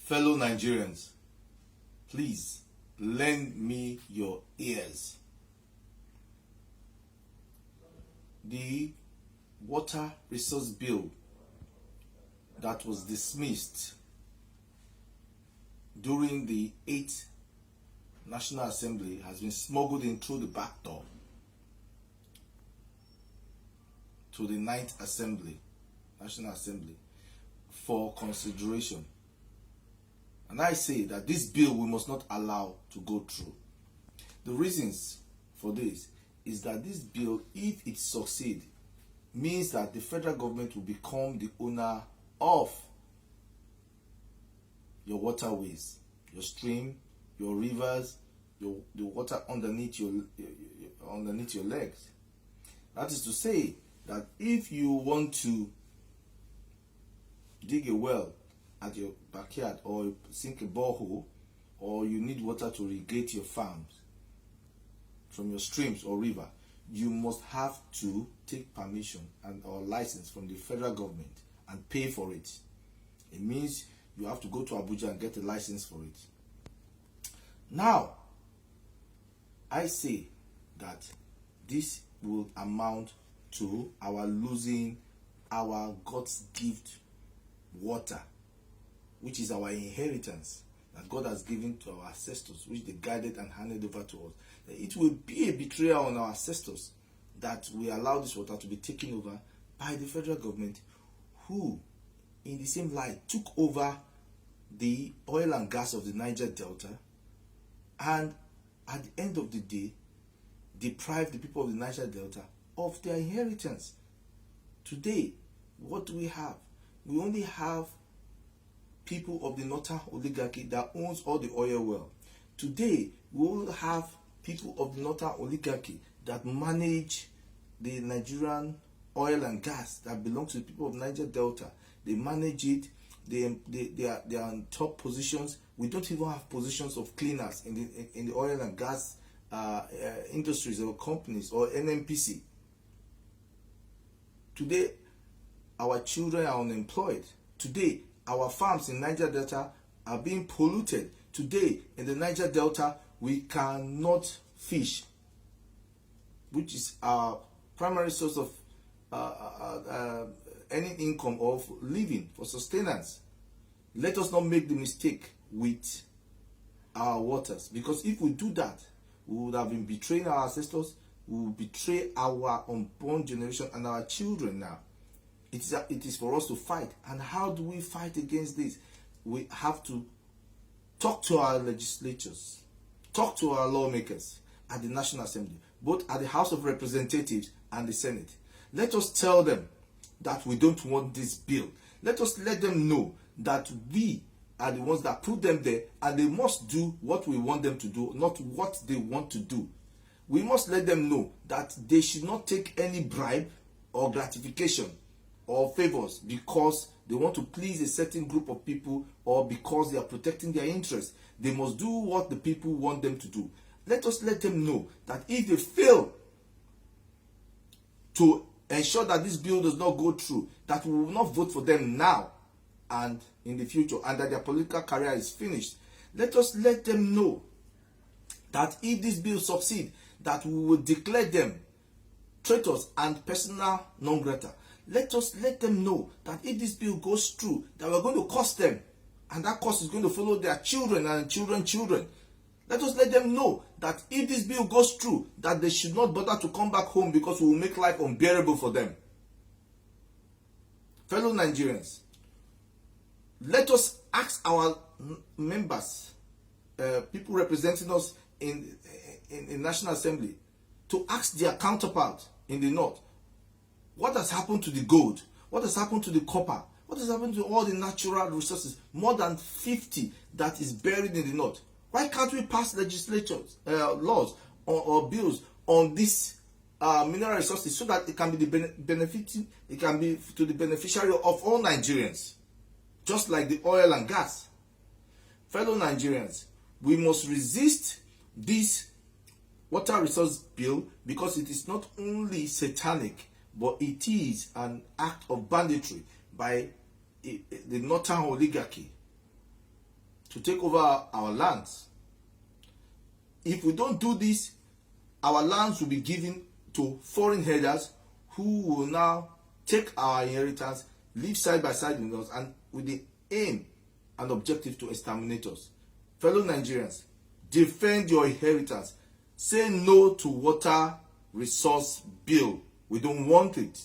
Fellow Nigerians, please lend me your ears. The water resource bill that was dismissed during the 8th National Assembly has been smuggled in through the back door to the 9th Assembly, National Assembly, for consideration. And I say that this bill we must not allow to go through. The reasons for this is that this bill, if it succeeds, means that the federal government will become the owner of your waterways, your stream, your rivers, the water underneath your legs. That is to say that if you want to dig a well at your backyard, or sink a borehole, or you need water to irrigate your farms from your streams or river, you must have to take permission and or license from the federal government and pay for it. It means you have to go to Abuja and get a license for it. Now, I say that this will amount to our losing our God's gift water, which is our inheritance that God has given to our ancestors, which they guided and handed over to us. It will be a betrayal on our ancestors that we allow this water to be taken over by the federal government, who, in the same light, took over the oil and gas of the Niger Delta, and at the end of the day, deprived the people of the Niger Delta of their inheritance. Today, what do we have? We only have people of the northern oligarchy that owns all the oil well. Today, we will have people of the northern oligarchy that manage the Nigerian oil and gas that belongs to the people of Niger Delta. They manage it. They are on top positions. We don't even have positions of cleaners in the oil and gas industries or companies or NNPC. Today, our children are unemployed. Today, our farms in Niger Delta are being polluted. Today, in the Niger Delta, we cannot fish, which is our primary source of any income of living for sustenance. Let us not make the mistake with our waters, because if we do that, we would have been betraying our ancestors, we will betray our unborn generation and our children now. It is for us to fight. And how do we fight against this? We have to talk to our legislatures, talk to our lawmakers at the National Assembly, both at the House of Representatives and the Senate. Let us tell them that we don't want this bill. Let us let them know that we are the ones that put them there, and they must do what we want them to do, not what they want to do. We must let them know that they should not take any bribe or gratification or favors because they want to please a certain group of people or because they are protecting their interests. They must do what the people want them to do. Let us let them know that if they fail to ensure that this bill does not go through, that we will not vote for them now and in the future, and that their political career is finished. Let us let them know that if this bill succeeds, that we will declare them traitors and persona non grata. Let us let them know that if this bill goes through, that we're going to cost them, and that cost is going to follow their children and children. Let us let them know that if this bill goes through, that they should not bother to come back home because we will make life unbearable for them. Fellow Nigerians, let us ask our members, people representing us in National Assembly, to ask their counterpart in the north, what has happened to the gold? What has happened to the copper? What has happened to all the natural resources? More than 50 that is buried in the north. Why can't we pass laws or bills on these mineral resources so that it can be it can be to the beneficiary of all Nigerians, just like the oil and gas? Fellow Nigerians, we must resist this water resource bill because it is not only satanic, but it is an act of banditry by the northern oligarchy. to take over our lands. If we don't do this, our lands will be given to foreign herders who will now take our inheritance, live side by side with us, and with the aim and objective to exterminate us. Fellow Nigerians, defend your inheritance. Say no to water resource bill. We don't want it.